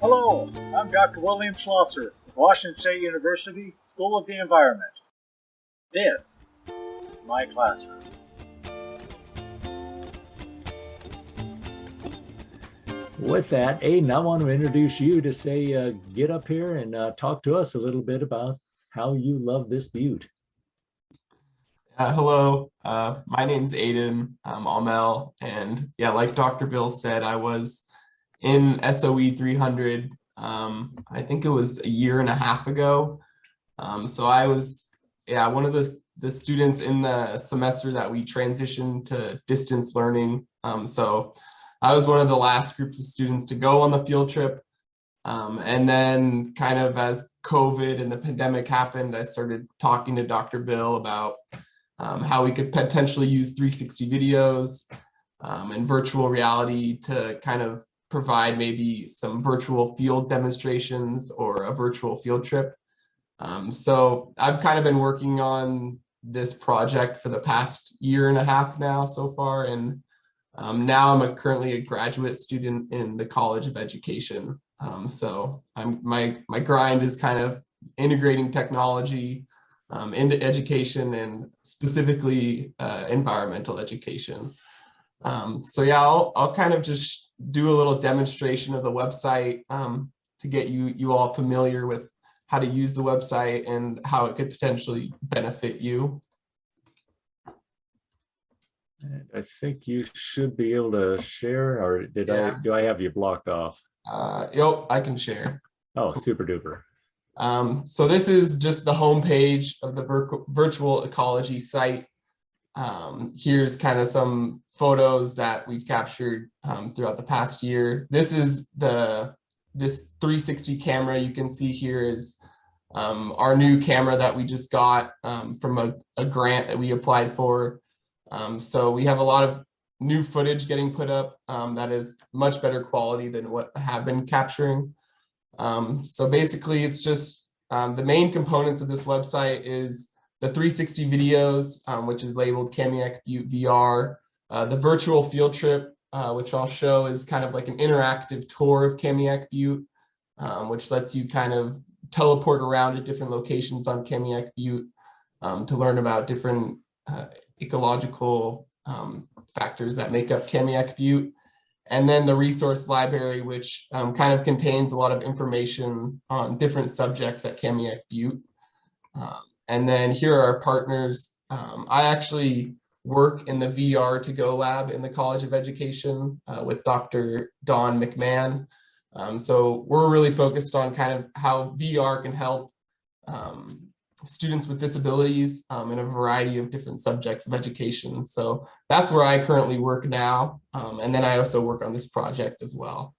Hello, I'm Dr. William Schlosser of Washington State University School of the Environment. This is my classroom. With that, Aiden, I want to introduce you to say, get up here and talk to us a little bit about how you love this butte. Hello, my name's Aiden Amel, and yeah, like Dr. Bill said, I was in SOE 300, I think it was a year and a half ago. So I was, one of the students in the semester that we transitioned to distance learning. So I was one of the last groups of students to go on the field trip. And then kind of as COVID and the pandemic happened, I started talking to Dr. Bill about how we could potentially use 360 videos and virtual reality to kind of provide maybe some virtual field demonstrations or a virtual field trip. So I've kind of been working on this project for the past year and a half now so far, and now I'm currently a graduate student in the College of Education. So my grind is kind of integrating technology into education, and specifically environmental education. So yeah, I'll kind of just do a little demonstration of the website to get you all familiar with how to use the website and how it could potentially benefit you. I think you should be able to share, or do I have you blocked off? Yep, I can share. Oh, super duper. So this is just the homepage of the virtual ecology site. Here's kind of some photos that we've captured throughout the past year. This is this 360 camera you can see here is our new camera that we just got from a grant that we applied for. So we have a lot of new footage getting put up that is much better quality than what I have been capturing. So basically it's just the main components of this website is the 360 videos, which is labeled Kamiak Butte VR, the virtual field trip, which I'll show is kind of like an interactive tour of Kamiak Butte, which lets you kind of teleport around to different locations on Kamiak Butte to learn about different ecological factors that make up Kamiak Butte. And then the resource library, which kind of contains a lot of information on different subjects at Kamiak Butte. And then here are our partners. I actually work in the VR to Go lab in the College of Education with Dr. Dawn McMahon. So we're really focused on kind of how VR can help students with disabilities in a variety of different subjects of education. So that's where I currently work now. And then I also work on this project as well.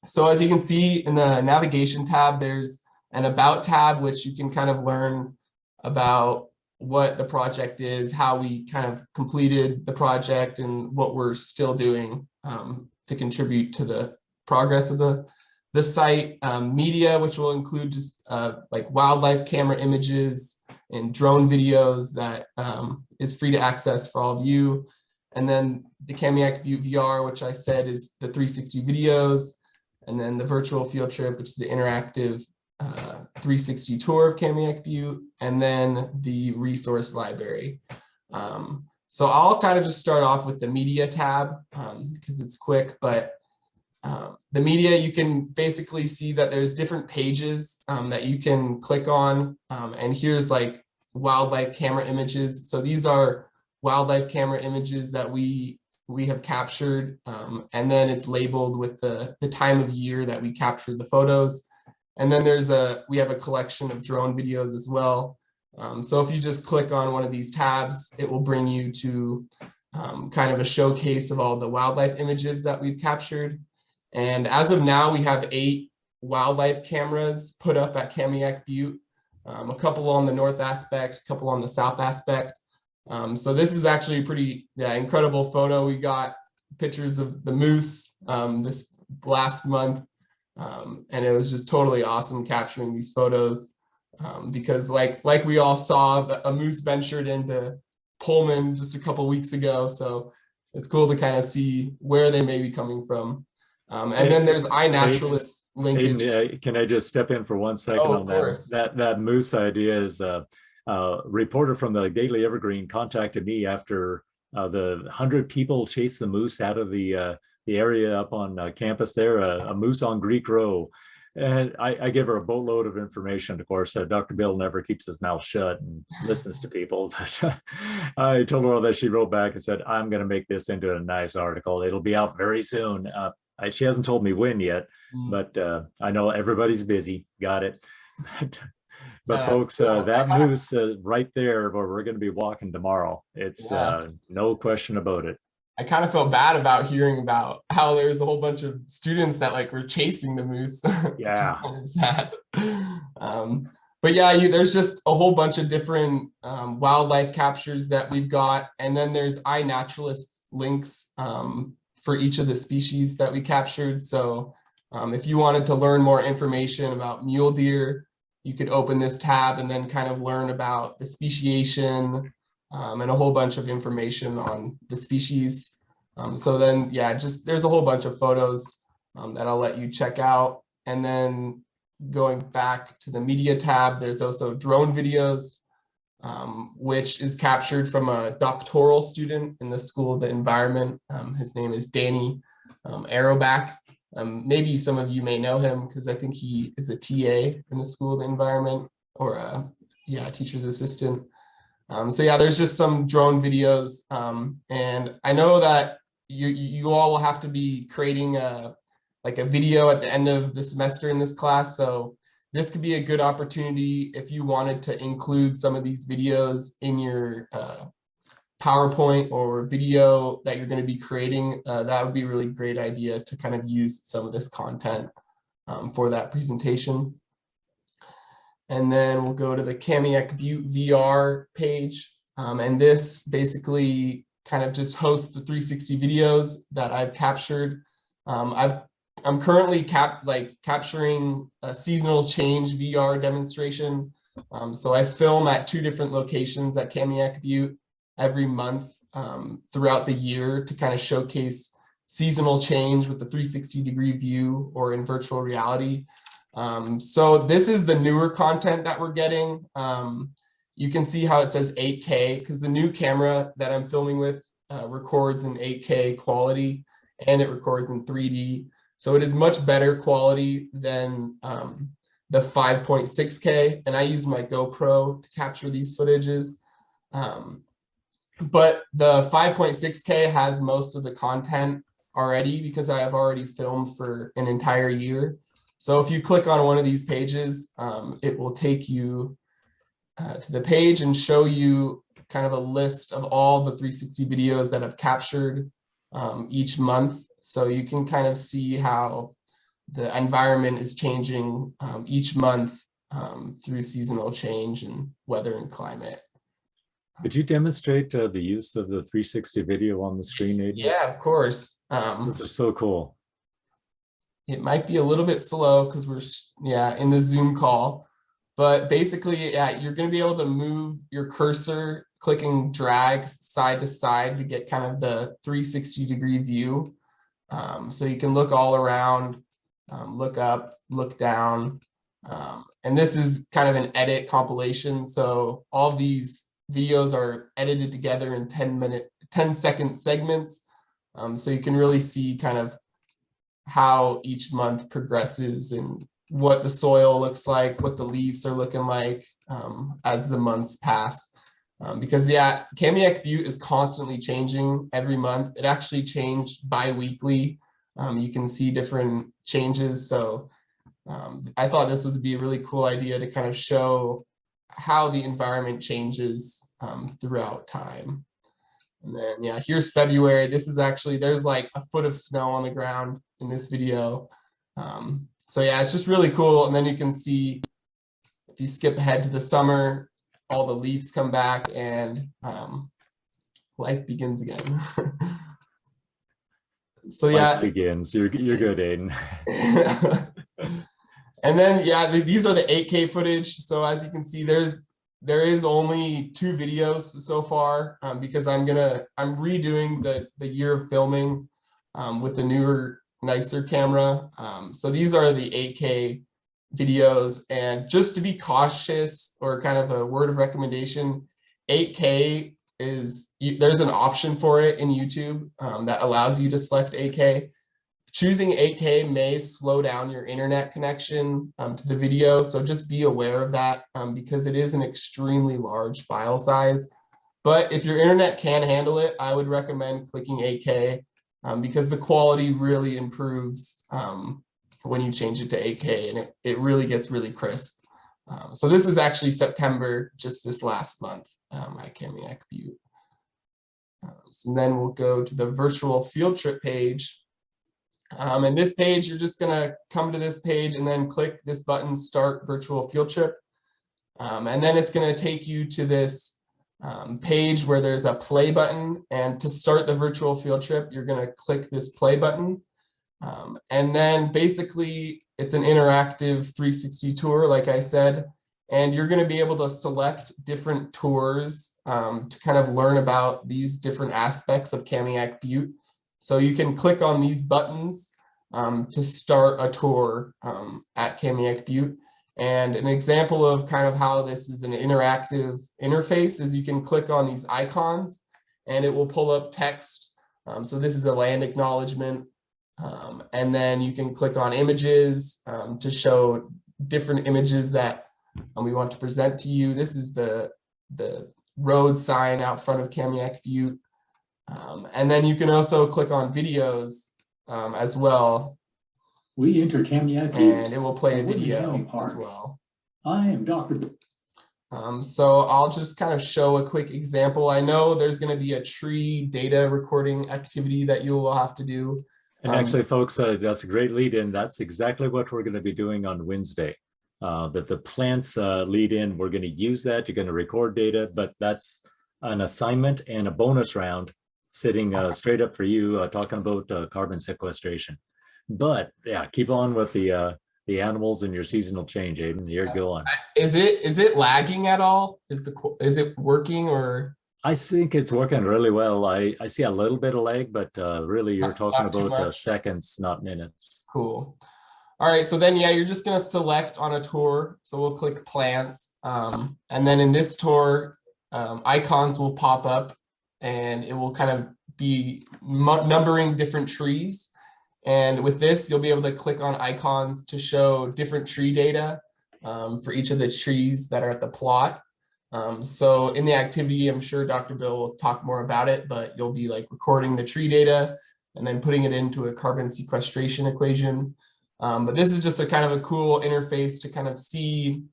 So as you can see in the navigation tab, there's an about tab, which you can kind of learn about what the project is, how we kind of completed the project, and what we're still doing to contribute to the progress of the site. Media, which will include just like wildlife camera images and drone videos that is free to access for all of you. And then the Kamiak Butte VR, which I said is the 360 videos, and then the virtual field trip, which is the interactive 360 tour of Kamiak Butte, and then the resource library. So I'll kind of just start off with the media tab because it's quick, but the media, you can basically see that there's different pages that you can click on. And here's like wildlife camera images. So these are wildlife camera images that we have captured. And then it's labeled with the time of year that we captured the photos. And then we have a collection of drone videos as well. So if you just click on one of these tabs, it will bring you to kind of a showcase of all the wildlife images that we've captured. And as of now, we have 8 wildlife cameras put up at Kamiak Butte, a couple on the north aspect, a couple on the south aspect. So this is actually a pretty incredible photo. We got pictures of the moose this last month, and it was just totally awesome capturing these photos because like we all saw, a moose ventured into Pullman just a couple weeks ago. So it's cool to kind of see where they may be coming from. And then there's iNaturalist linkage. Aiden, can I just step in for 1 second Oh, on of course. that moose idea? Is a reporter from the Daily Evergreen contacted me after the 100 people chased the moose out of the area up on campus there, a moose on Greek Row. And I give her a boatload of information. Of course, Dr. Bill never keeps his mouth shut and listens to people. But I told her all that. She wrote back and said, I'm going to make this into a nice article. It'll be out very soon. She hasn't told me when yet, but I know everybody's busy. Got it. But folks, that moose right there where we're going to be walking tomorrow, it's no question about it. I kind of felt bad about hearing about how there was a whole bunch of students that like were chasing the moose. Yeah. Which is kind of sad. But yeah, there's just a whole bunch of different wildlife captures that we've got. And then there's iNaturalist links for each of the species that we captured. So if you wanted to learn more information about mule deer, you could open this tab and then kind of learn about the speciation, and a whole bunch of information on the species. So then, yeah, just there's a whole bunch of photos that I'll let you check out. And then going back to the media tab, there's also drone videos, which is captured from a doctoral student in the School of the Environment. His name is Danny Arrowback. Maybe some of you may know him because I think he is a TA in the School of the Environment, or a teacher's assistant. So yeah, there's just some drone videos, and I know that you all will have to be creating a video at the end of the semester in this class. So this could be a good opportunity if you wanted to include some of these videos in your PowerPoint or video that you're going to be creating. That would be a really great idea to kind of use some of this content for that presentation. And then we'll go to the Kamiak Butte VR page. And this basically kind of just hosts the 360 videos that I've captured. I'm currently capturing a seasonal change VR demonstration. So I film at 2 different locations at Kamiak Butte every month throughout the year to kind of showcase seasonal change with the 360-degree view or in virtual reality. So this is the newer content that we're getting. You can see how it says 8K because the new camera that I'm filming with records in 8K quality and it records in 3D. So it is much better quality than the 5.6K, and I use my GoPro to capture these footages. But the 5.6K has most of the content already because I have already filmed for an entire year. So if you click on one of these pages, it will take you to the page and show you kind of a list of all the 360 videos that I've captured each month. So you can kind of see how the environment is changing each month through seasonal change and weather and climate. Could you demonstrate the use of the 360 video on the screen, Aiden? Yeah, of course. Those are so cool. It might be a little bit slow because we're in the Zoom call, but basically, you're going to be able to move your cursor, clicking drag side to side to get kind of the 360-degree view. So you can look all around, look up, look down, and this is kind of an edit compilation. So all of these videos are edited together in 10-second segments. So you can really see kind of how each month progresses and what the soil looks like, what the leaves are looking like as the months pass. Because Kamiak Butte is constantly changing every month. It actually changed bi-weekly. You can see different changes. So I thought this would be a really cool idea to kind of show how the environment changes throughout time. And then, here's February. This is actually, there's like a foot of snow on the ground in this video. So it's just really cool. And then you can see, if you skip ahead to the summer, all the leaves come back and life begins again. So life begins. You're good, Aiden. And then these are the 8K footage. So as you can see, there is only 2 videos so far because I'm redoing the year of filming with the newer nicer camera. So these are the 8K videos, and just to be cautious, or kind of a word of recommendation, 8K there's an option for it in YouTube that allows you to select 8K. Choosing 8K may slow down your internet connection to the video, so just be aware of that because it is an extremely large file size. But if your internet can handle it, I would recommend clicking 8K because the quality really improves when you change it to 8K, and it really gets really crisp. So this is actually September, just this last month, at Kamiak Butte. So then we'll go to the virtual field trip page. And this page, you're just gonna come to this page and then click this button, Start Virtual Field Trip. And then it's gonna take you to this page where there's a play button. And to start the virtual field trip, you're gonna click this play button. And then basically it's an interactive 360 tour, like I said, and you're gonna be able to select different tours to kind of learn about these different aspects of Kamiak Butte. So you can click on these buttons to start a tour at Kamiak Butte. And an example of kind of how this is an interactive interface is you can click on these icons and it will pull up text. So this is a land acknowledgement. And then you can click on images to show different images that we want to present to you. This is the road sign out front of Kamiak Butte. And then you can also click on videos as well. We enter Kamiak Butte, and it will play a Woodland video County Park. as well. I am Dr. So I'll just kind of show a quick example. I know there's going to be a tree data recording activity that you will have to do. And actually, folks, that's a great lead in. That's exactly what we're going to be doing on Wednesday. That the plants lead in, we're going to use that. You're going to record data, but that's an assignment and a bonus round sitting straight up for you, talking about carbon sequestration. But yeah, keep on with the animals and your seasonal change, Aiden. You're going. Is it lagging at all? Is it working, or? I think it's working really well. I see a little bit of lag, but really you're talking Not too about much. seconds, not minutes. Cool. All right, so then, yeah, you're just gonna select on a tour. So we'll click plants. And then in this tour, icons will pop up and it will kind of be numbering different trees. And with this, you'll be able to click on icons to show different tree data for each of the trees that are at the plot. So in the activity, I'm sure Dr. Bill will talk more about it, but you'll be like recording the tree data and then putting it into a carbon sequestration equation. But this is just a kind of a cool interface to kind of see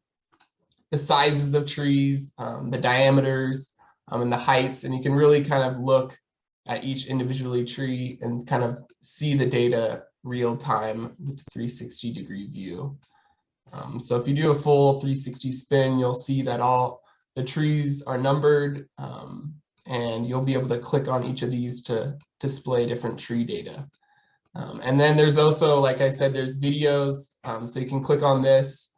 the sizes of trees, the diameters, and the heights, and you can really kind of look at each individually tree and kind of see the data real time with the 360-degree view. So if you do a full 360 spin, you'll see that all the trees are numbered, and you'll be able to click on each of these to display different tree data. And then there's also, like I said, there's videos. So you can click on this,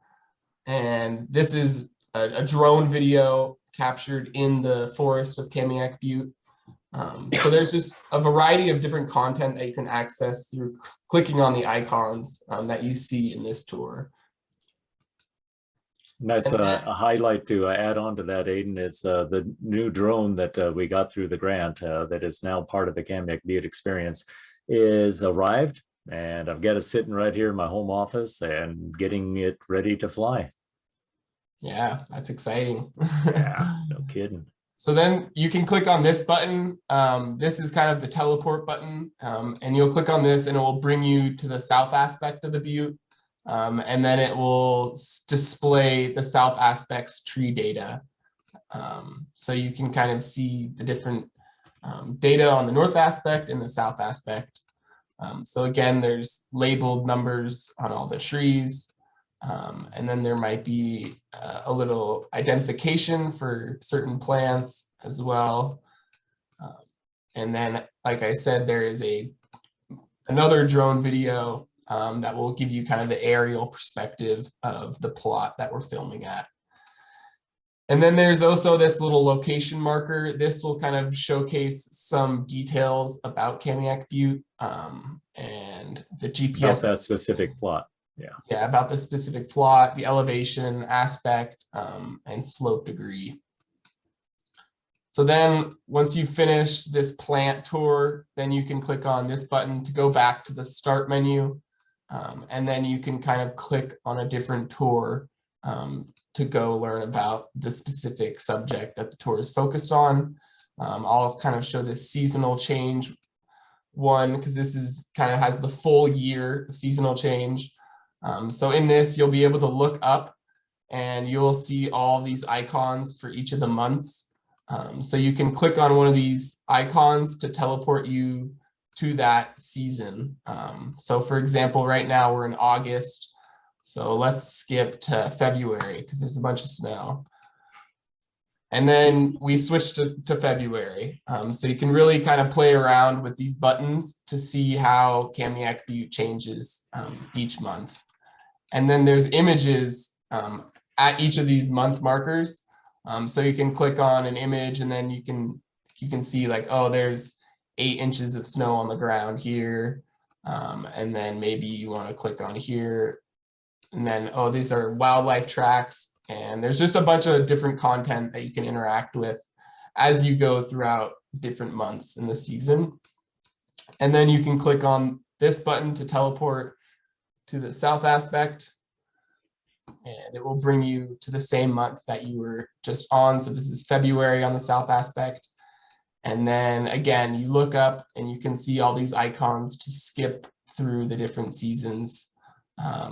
and this is a drone video captured in the forest of Kamiak Butte. So there's just a variety of different content that you can access through clicking on the icons that you see in this tour. Nice a highlight to add on to that, Aiden, is the new drone that we got through the grant that is now part of the Kamiak Butte experience is arrived, and I've got it sitting right here in my home office and getting it ready to fly. Yeah, that's exciting. Yeah, no kidding. So then you can click on this button. This is kind of the teleport button, and you'll click on this and it will bring you to the south aspect of the butte. And then it will display the south aspect's tree data. So you can kind of see the different data on the north aspect and the south aspect. So again, there's labeled numbers on all the trees. And then there might be a little identification for certain plants as well. And then, like I said, there is another drone video that will give you kind of the aerial perspective of the plot that we're filming at. And then there's also this little location marker. This will kind of showcase some details about Kamiak Butte and the GPS. About that specific plot. Yeah, about the specific plot, the elevation, aspect, and slope degree. So then once you finish this plant tour, then you can click on this button to go back to the start menu. And then you can kind of click on a different tour to go learn about the specific subject that the tour is focused on. I'll kind of show this seasonal change one because this is kind of has the full year of seasonal change. So in this, you'll be able to look up and you'll see all these icons for each of the months. So you can click on one of these icons to teleport you to that season. So for example, right now we're in August. So let's skip to February because there's a bunch of snow. And then we switch to February. So you can really kind of play around with these buttons to see how Kamiak Butte changes each month. And then there's images at each of these month markers. So you can click on an image and then you can see like, oh, there's 8 inches of snow on the ground here. And then maybe you want to click on here. And then, oh, these are wildlife tracks. And there's just a bunch of different content that you can interact with as you go throughout different months in the season. And then you can click on this button to teleport to the south aspect. And it will bring you to the same month that you were just on. So this is February on the south aspect. And then again, you look up and you can see all these icons to skip through the different seasons.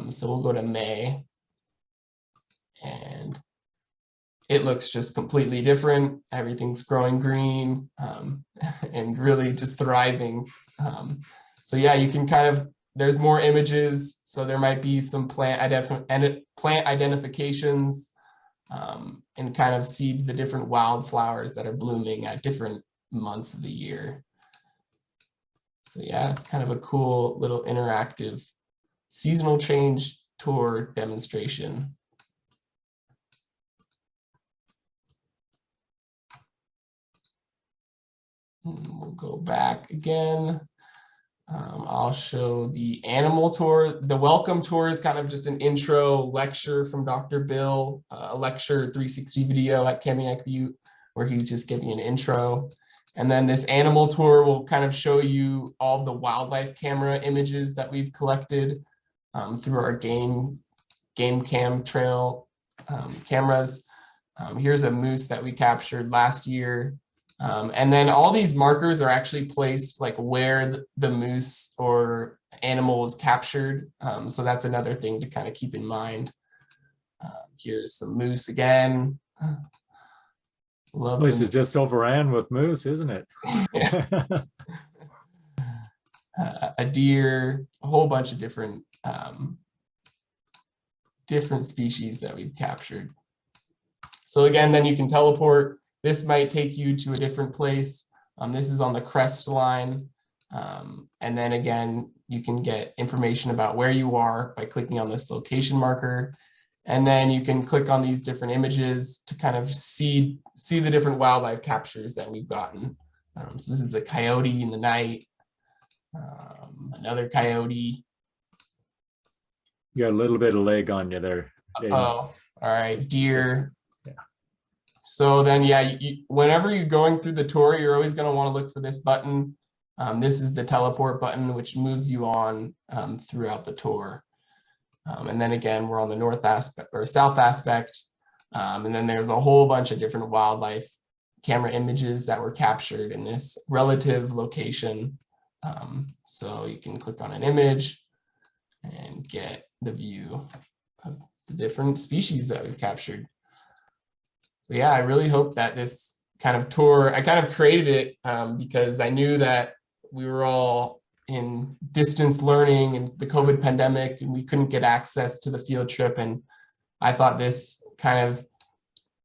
So we'll go to May. And it looks just completely different. Everything's growing green and really just thriving. So yeah, you can kind of, there's more images. So there might be some plant identifications and kind of see the different wildflowers that are blooming at different months of the year. So yeah, it's kind of a cool little interactive seasonal change tour demonstration. We'll go back again. I'll show the animal tour. The welcome tour is kind of just an intro lecture from Dr. Bill, a lecture 360 video at Kamiak Butte, where he's just giving an intro. And then this animal tour will kind of show you all the wildlife camera images that we've collected through our game cam trail cameras. Here's a moose that we captured last year. And then all these markers are actually placed like where the moose or animal was captured. So that's another thing to kind of keep in mind. Here's some moose again. This place is just overran with moose, isn't it? A deer, a whole bunch of different species that we've captured. So again, then you can teleport. This might take you to a different place. This is on the crest line. And then again, you can get information about where you are by clicking on this location marker. And then you can click on these different images to kind of see the different wildlife captures that we've gotten. So this is a coyote in the night, another coyote. You got a little bit of leg on you there. Oh, all right, deer. Yeah. So then, yeah, whenever you're going through the tour, you're always going to want to look for this button. This is the teleport button, which moves you on throughout the tour. And then again, we're on the north aspect or south aspect. And then there's a whole bunch of different wildlife camera images that were captured in this relative location. So you can click on an image and get the view of the different species that we've captured. So yeah, I really hope that this kind of tour, I kind of created it because I knew that we were all in distance learning and the COVID pandemic, and we couldn't get access to the field trip. And I thought this kind of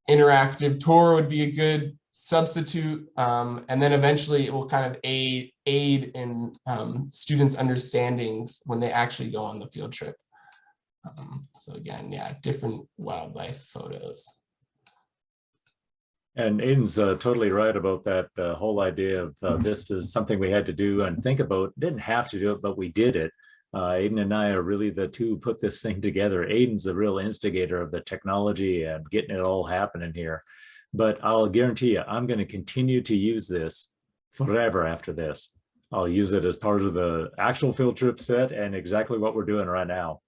interactive tour would be a good substitute. And then eventually it will kind of aid in students' understandings when they actually go on the field trip. So again, yeah, different wildlife photos. And Aiden's totally right about that whole idea of this is something we had to do and think about. Didn't have to do it, but we did it. Aiden and I are really the two who put this thing together. Aiden's the real instigator of the technology and getting it all happening here. But I'll guarantee you, I'm going to continue to use this forever after this. I'll use it as part of the actual field trip set and exactly what we're doing right now.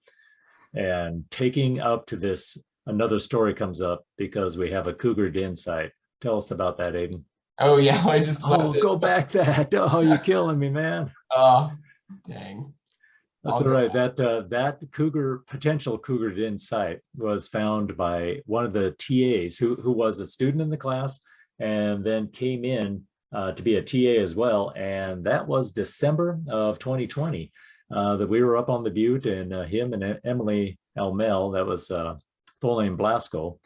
And taking up to this, another story comes up because we have a cougar den site. Tell us about that, Aiden. Oh yeah, I just go back that. Oh, you're killing me, man. Oh, dang. That's all right. That potential cougar den site was found by one of the TAs who was a student in the class and then came in to be a TA as well. And that was December of 2020 that we were up on the butte, and him and Emily Elmel, that was full name Blasco,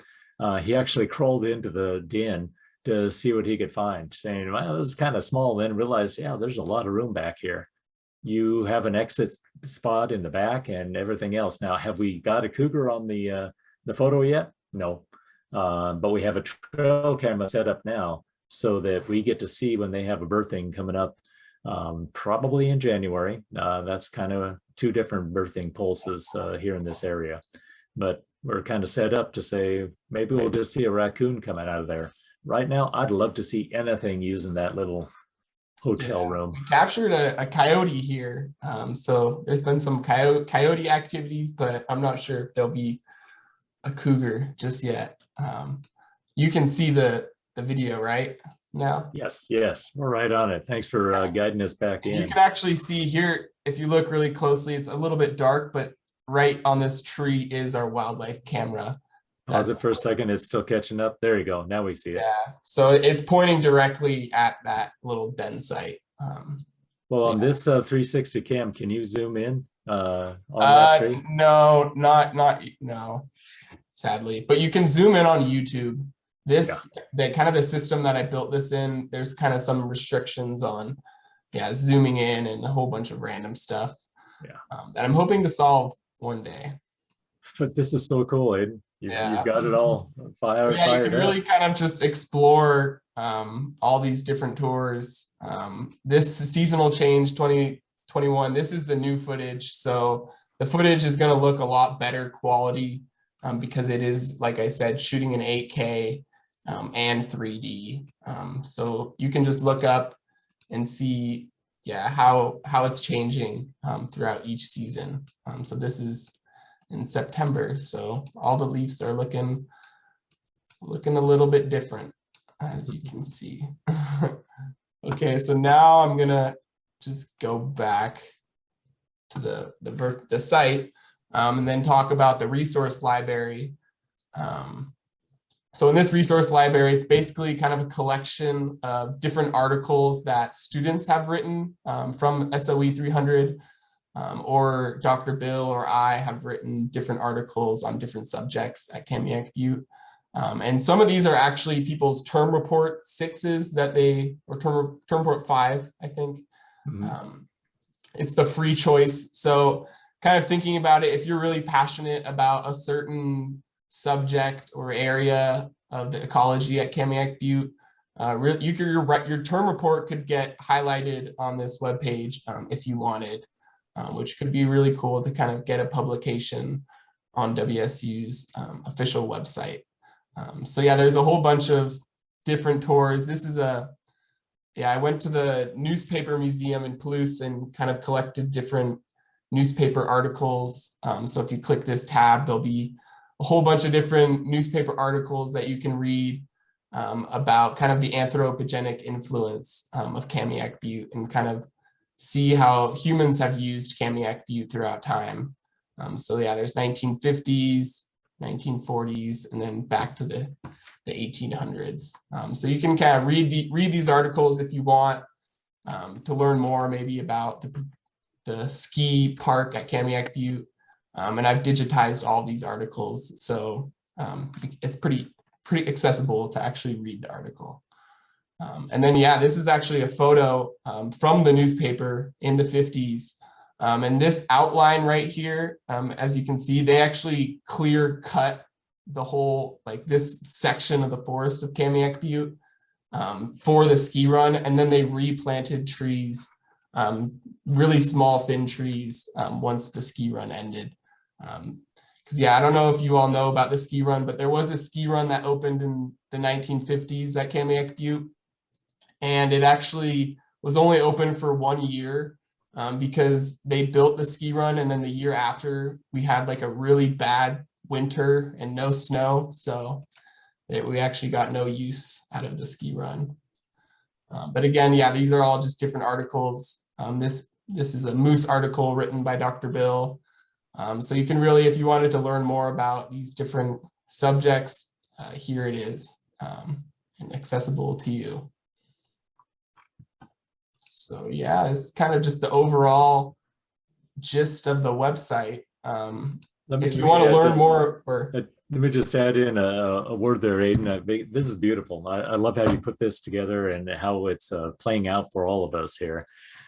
he actually crawled into the den to see what he could find, saying, well, this is kind of small, then realized, yeah, there's a lot of room back here. You have an exit spot in the back and everything else. Now, have we got a cougar on the photo yet? No, but we have a trail camera set up now so that we get to see when they have a birthing coming up, probably in January. That's kind of two different birthing pulses here in this area, but we're kind of set up to say, maybe we'll just see a raccoon coming out of there. Right now, I'd love to see anything using that little hotel room. We captured a coyote here. So there's been some coyote activities, but I'm not sure if there'll be a cougar just yet. You can see the video right now? Yes, we're right on it. Thanks for guiding us back in. You can actually see here, if you look really closely, it's a little bit dark, but right on this tree is our wildlife camera. Pause it for a second. It's still catching up. There you go. Now we see it. Yeah. So it's pointing directly at that little den site. Well, on this 360 cam, can you zoom in on that tree? No, no, sadly. But you can zoom in on YouTube. The kind of the system that I built this in, there's kind of some restrictions on, zooming in and a whole bunch of random stuff. Yeah. And I'm hoping to solve one day. But this is so cool, Aiden. You've got it all fired. Yeah, you can really kind of just explore all these different tours. This seasonal change 2021, this is the new footage. So the footage is going to look a lot better quality because it is, like I said, shooting in 8K and 3D. So you can just look up and see, how it's changing throughout each season. So this is in September, so all the leaves are looking a little bit different, as you can see. Okay, so now I'm gonna just go back to the site and then talk about the resource library. So in this resource library, it's basically kind of a collection of different articles that students have written from SOE 300. Or Dr. Bill or I have written different articles on different subjects at Kamiak Butte. And some of these are actually people's term report 6s or term report 5, I think. Mm-hmm. It's the free choice. So kind of thinking about it, if you're really passionate about a certain subject or area of the ecology at Kamiak Butte, your term report could get highlighted on this webpage if you wanted. Which could be really cool to kind of get a publication on WSU's official website. So there's a whole bunch of different tours. This is I went to the newspaper museum in Palouse and kind of collected different newspaper articles. So if you click this tab, there'll be a whole bunch of different newspaper articles that you can read about kind of the anthropogenic influence of Kamiak Butte and kind of see how humans have used Kamiak Butte throughout time. So there's 1950s, 1940s, and then back to the 1800s. So you can kind of read these articles if you want to learn more maybe about the ski park at Kamiak Butte. And I've digitized all these articles, so it's pretty accessible to actually read the article. And then, this is actually a photo from the newspaper in the 50s. And this outline right here, as you can see, they actually clear cut the whole, like this section of the forest of Kamiak Butte for the ski run. And then they replanted trees, really small, thin trees once the ski run ended. Because yeah, I don't know if you all know about the ski run, but there was a ski run that opened in the 1950s at Kamiak Butte. And it actually was only open for 1 year because they built the ski run. And then the year after, we had like a really bad winter and no snow. So we actually got no use out of the ski run. But again, yeah, these are all just different articles. This is a moose article written by Dr. Bill. So you can really, if you wanted to learn more about these different subjects, here it is, and accessible to you. So yeah, it's kind of just the overall gist of the website. If you want to learn more, let me just add in a word there, Aiden. This is beautiful. I love how you put this together and how it's playing out for all of us here.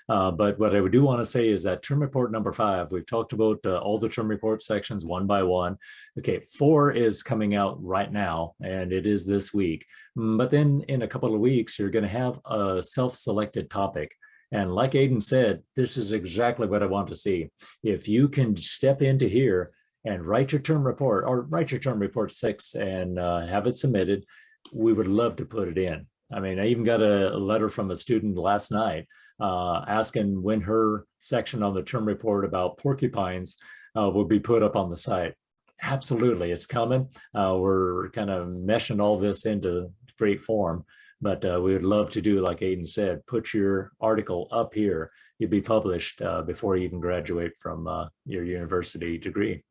But what I do want to say is that term report number 5, we've talked about all the term report sections one by one. Okay, 4 is coming out right now, and it is this week. But then in a couple of weeks, you're going to have a self-selected topic. And like Aiden said, this is exactly what I want to see. If you can step into here and write your term report, or write your term report 6 and have it submitted, we would love to put it in. I mean, I even got a letter from a student last night asking when her section on the term report about porcupines will be put up on the site. Absolutely, it's coming. We're kind of meshing all this into great form, but we would love to do, like Aiden said, put your article up here. You'll be published before you even graduate from your university degree.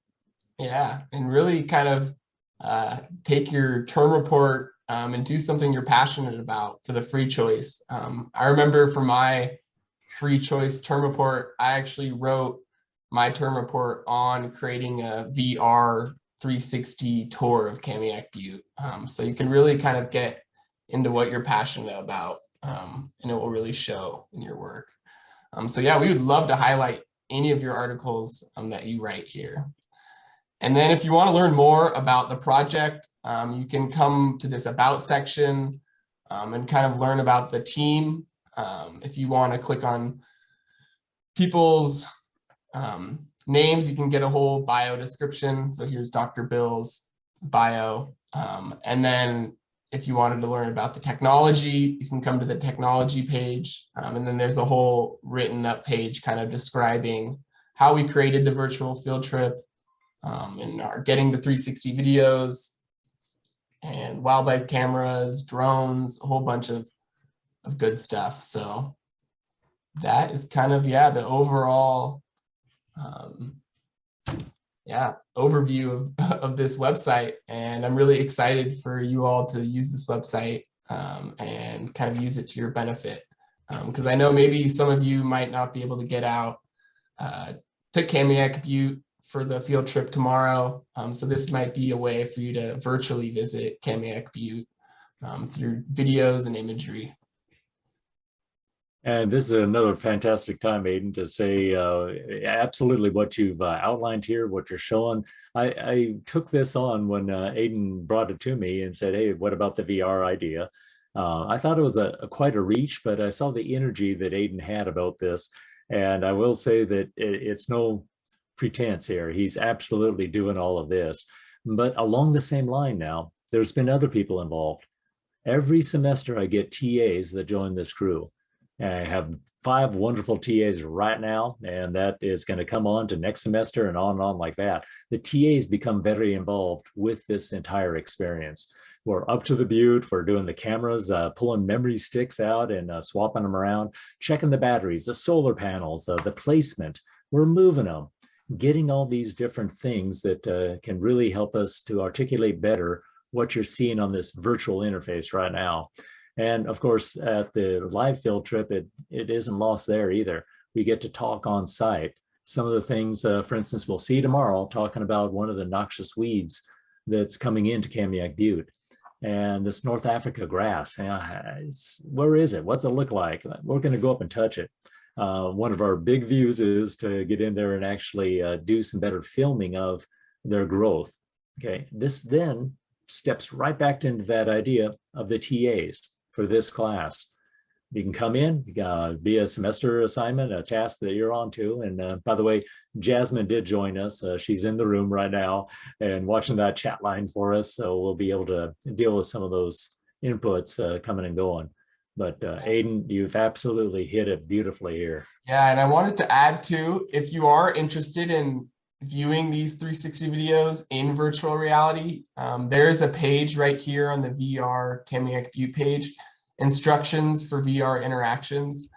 Yeah, and really kind of take your term report and do something you're passionate about for the free choice. I remember for my free choice term report, I actually wrote my term report on creating a VR 360 tour of Kamiak Butte. So you can really kind of get into what you're passionate about, and it will really show in your work. So yeah, we would love to highlight any of your articles that you write here. And then if you want to learn more about the project, you can come to this about section and kind of learn about the team. If you want to click on people's names, you can get a whole bio description. So here's Dr. Bill's bio. And then if you wanted to learn about the technology, you can come to the technology page. And then there's a whole written up page kind of describing how we created the virtual field trip, and are getting the 360 videos and wildlife cameras, drones, a whole bunch of good stuff. So that is kind of, yeah, the overall, overview of this website. And I'm really excited for you all to use this website and kind of use it to your benefit. Because I know maybe some of you might not be able to get out to Kamiak Butte for the field trip tomorrow. So this might be a way for you to virtually visit Kamiak Butte through videos and imagery. And this is another fantastic time, Aiden, to say absolutely what you've outlined here, what you're showing. I took this on when Aiden brought it to me and said, hey, what about the VR idea? I thought it was quite a reach, but I saw the energy that Aiden had about this. And I will say that it's no pretense here. He's absolutely doing all of this. But along the same line now, there's been other people involved. Every semester I get TAs that join this crew. I have 5 wonderful TAs right now, and that is going to come on to next semester and on like that. The TAs become very involved with this entire experience. We're up to the butte, we're doing the cameras, pulling memory sticks out and swapping them around, checking the batteries, the solar panels, the placement. We're moving them, getting all these different things that can really help us to articulate better what you're seeing on this virtual interface right now. And of course, at the live field trip, it isn't lost there either. We get to talk on site. Some of the things, for instance, we'll see tomorrow, talking about one of the noxious weeds that's coming into Kamiak Butte. And this North Africa grass, where is it? What's it look like? We're going to go up and touch it. One of our big views is to get in there and actually do some better filming of their growth. Okay, this then steps right back into that idea of the TAs for this class. You can come in, be a semester assignment, a task that you're on to. And by the way, Jasmine did join us. She's in the room right now and watching that chat line for us. So we'll be able to deal with some of those inputs coming and going. But Aiden, you've absolutely hit it beautifully here. Yeah, and I wanted to add too, if you are interested in viewing these 360 videos in virtual reality, there is a page right here on the VR Kamiak View page, instructions for VR interactions.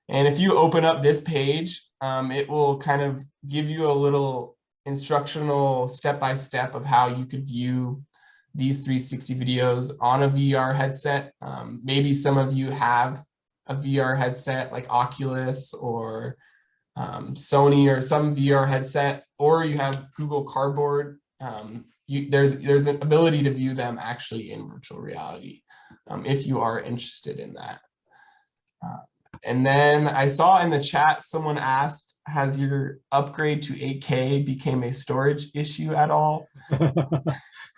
And if you open up this page, it will kind of give you a little instructional step-by-step of how you could view these 360 videos on a VR headset. Maybe some of you have a VR headset like Oculus or Sony or some VR headset, or you have Google Cardboard. There's an ability to view them actually in virtual reality if you are interested in that. And then I saw in the chat someone asked, has your upgrade to 8K became a storage issue at all?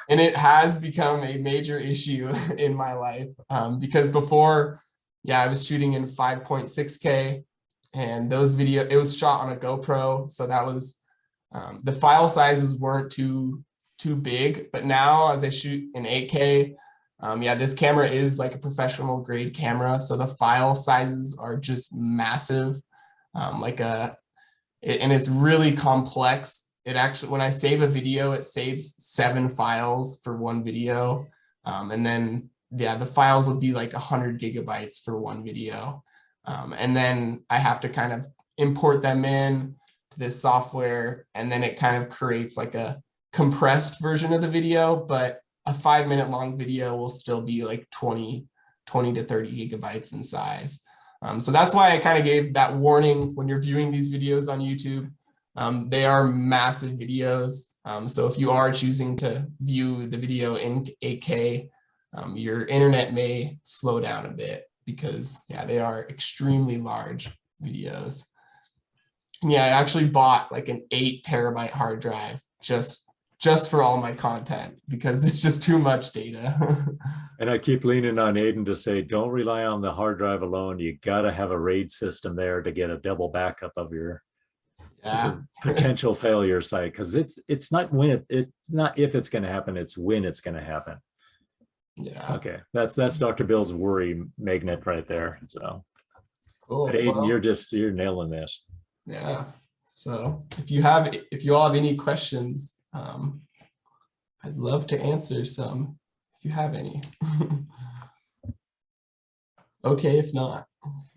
And it has become a major issue in my life because before, yeah, I was shooting in 5.6K, and those it was shot on a GoPro. So that was, the file sizes weren't too big, but now as I shoot in 8K, yeah, this camera is like a professional grade camera. So the file sizes are just massive, and it's really complex. It actually, when I save a video, it saves 7 files for one video. And then, yeah, the files will be like 100 gigabytes for one video. And then I have to kind of import them in to this software, and then it kind of creates like a compressed version of the video, but a 5-minute long video will still be like 20 to 30 gigabytes in size. So that's why I kind of gave that warning when you're viewing these videos on YouTube. They are massive videos. So if you are choosing to view the video in 8K, your internet may slow down a bit because, yeah, they are extremely large videos. And yeah, I actually bought like an 8 terabyte hard drive just for all my content because it's just too much data. And I keep leaning on Aiden to say, don't rely on the hard drive alone. You got to have a RAID system there to get a double backup of your potential failure site, because it's not if it's going to happen, it's when it's going to happen. Yeah. Okay, that's Dr. Bill's worry magnet right there. So cool. But Aiden, you're nailing this. Yeah. So if you all have any questions, I'd love to answer some if you have any. Okay, if not.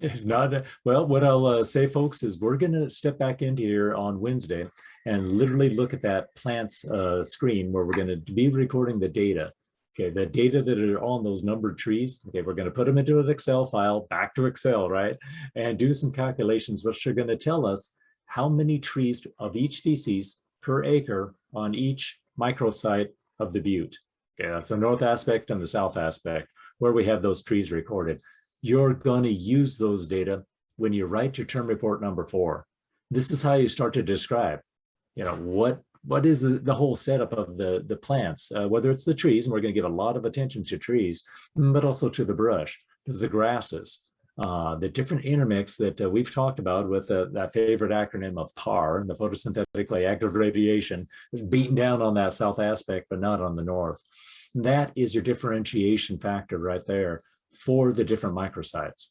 If not, well, what I'll say, folks, is we're going to step back into here on Wednesday and literally look at that plant's screen where we're going to be recording the data. Okay, the data that are on those numbered trees. Okay, we're going to put them into an Excel file, back to Excel, right? And do some calculations, which are going to tell us how many trees of each species per acre on each microsite of the butte. Okay, that's the north aspect and the south aspect where we have those trees recorded. You're going to use those data when you write your term report number 4. This is how you start to describe, what is the whole setup of the plants, whether it's the trees, and we're going to give a lot of attention to trees, but also to the brush, to the grasses, the different intermix that we've talked about with that favorite acronym of PAR, the photosynthetically active radiation, is beaten down on that south aspect, but not on the north. That is your differentiation factor right there for the different microsites.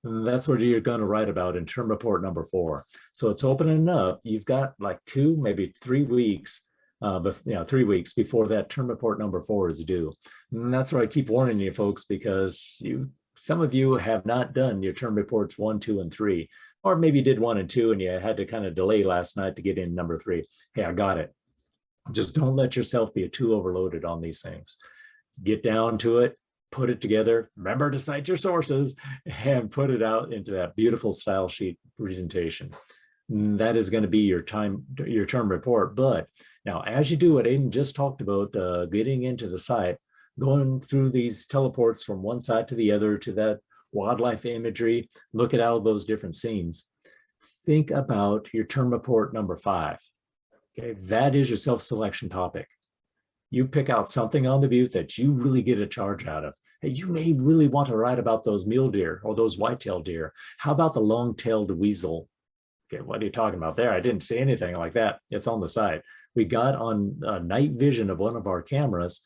And that's what you're going to write about in term report number 4. So it's opening up. You've got like 2, maybe 3 weeks, 3 weeks before that term report number 4 is due. And that's where I keep warning you folks, because some of you have not done your term reports 1, 2, and 3, or maybe did 1 and 2 and you had to kind of delay last night to get in number 3. Hey, I got it. Just don't let yourself be too overloaded on these things. Get down to it. Put it together, remember to cite your sources, and put it out into that beautiful style sheet presentation. And that is going to be your term report. But now, as you do what Aiden just talked about, getting into the site, going through these teleports from one side to the other to that wildlife imagery, look at all those different scenes. Think about your term report number 5. Okay, that is your self-selection topic. You pick out something on the butte that you really get a charge out of. Hey, you may really want to write about those mule deer or those white-tailed deer. How about the long-tailed weasel? Okay, what are you talking about there? I didn't see anything like that. It's on the side. We got on night vision of one of our cameras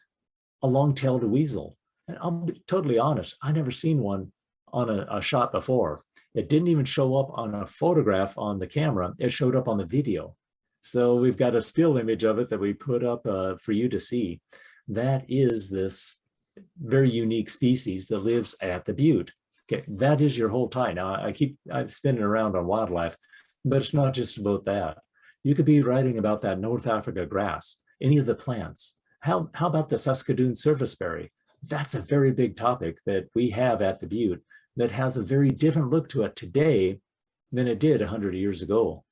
a long-tailed weasel. And I'll be totally honest, I never seen one on a shot before. It didn't even show up on a photograph on the camera. It showed up on the video. So we've got a still image of it that we put up for you to see. That is this very unique species that lives at the butte. Okay, that is your whole tie. Now I'm spinning around on wildlife, but it's not just about that. You could be writing about that North Africa grass, any of the plants. How about the Saskatoon surfaceberry? That's a very big topic that we have at the butte that has a very different look to it today than it did 100 years ago.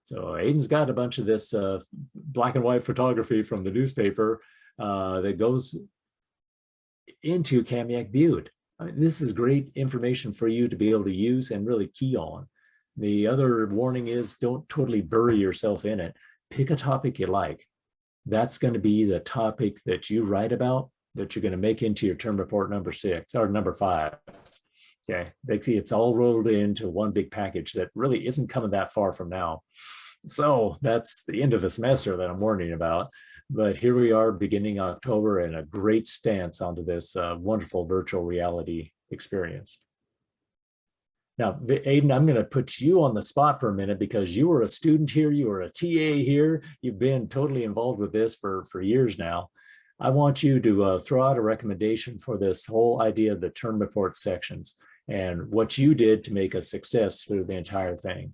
So Aiden's got a bunch of this black and white photography from the newspaper that goes into Kamiak Butte. I mean, this is great information for you to be able to use and really key on. The other warning is don't totally bury yourself in it. Pick a topic you like. That's going to be the topic that you write about, that you're going to make into your term report number 6 or number 5. Okay, it's all rolled into one big package that really isn't coming that far from now. So that's the end of the semester that I'm warning about. But here we are beginning October and a great stance onto this wonderful virtual reality experience. Now, Aiden, I'm going to put you on the spot for a minute because you were a student here, you were a TA here, you've been totally involved with this for years now. I want you to throw out a recommendation for this whole idea of the term report sections and what you did to make a success through the entire thing.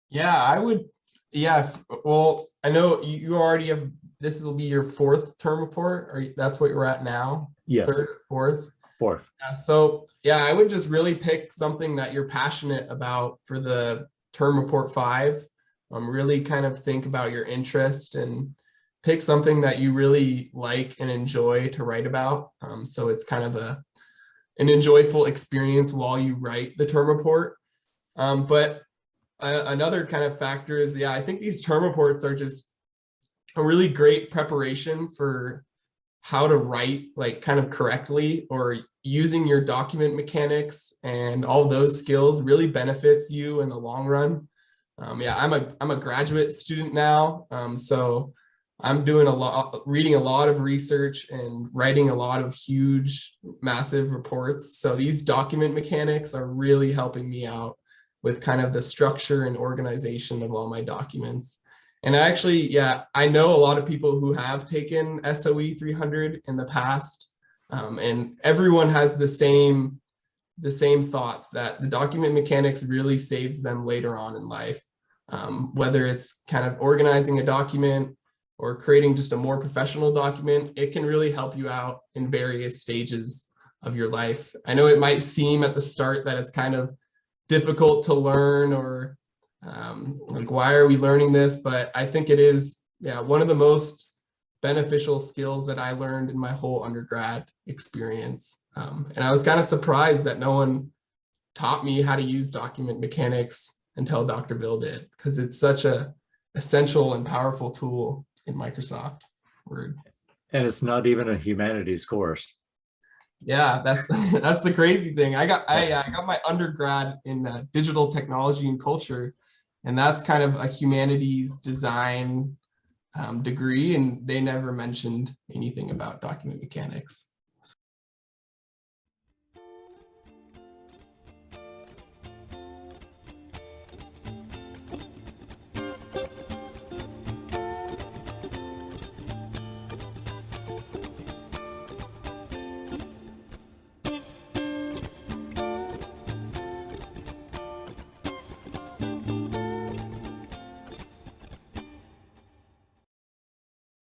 Yeah, I would. Yeah, well, I know you already have, this will be your 4th term report, or that's what you're at now? Yes. 3rd, 4th? 4th. So yeah, I would just really pick something that you're passionate about for the term report 5. Really kind of think about your interest and pick something that you really like and enjoy to write about. So it's kind of an enjoyable experience while you write the term report. But another kind of factor is, yeah, I think these term reports are just a really great preparation for how to write like kind of correctly, or using your document mechanics and all those skills really benefits you in the long run. Yeah, I'm a graduate student now, so I'm doing reading a lot of research and writing a lot of huge, massive reports. So these document mechanics are really helping me out with kind of the structure and organization of all my documents. And actually, yeah, I know a lot of people who have taken SOE 300 in the past, and everyone has the same thoughts that the document mechanics really saves them later on in life. Whether it's kind of organizing a document or creating just a more professional document, it can really help you out in various stages of your life. I know it might seem at the start that it's kind of difficult to learn, or like, why are we learning this? But I think it is, yeah, one of the most beneficial skills that I learned in my whole undergrad experience. And I was kind of surprised that no one taught me how to use document mechanics until Dr. Bill did, because it's such a essential and powerful tool in Microsoft Word. And it's not even a humanities course. Yeah, that's the crazy thing. I got my undergrad in digital technology and culture, and that's kind of a humanities design degree, and they never mentioned anything about document mechanics.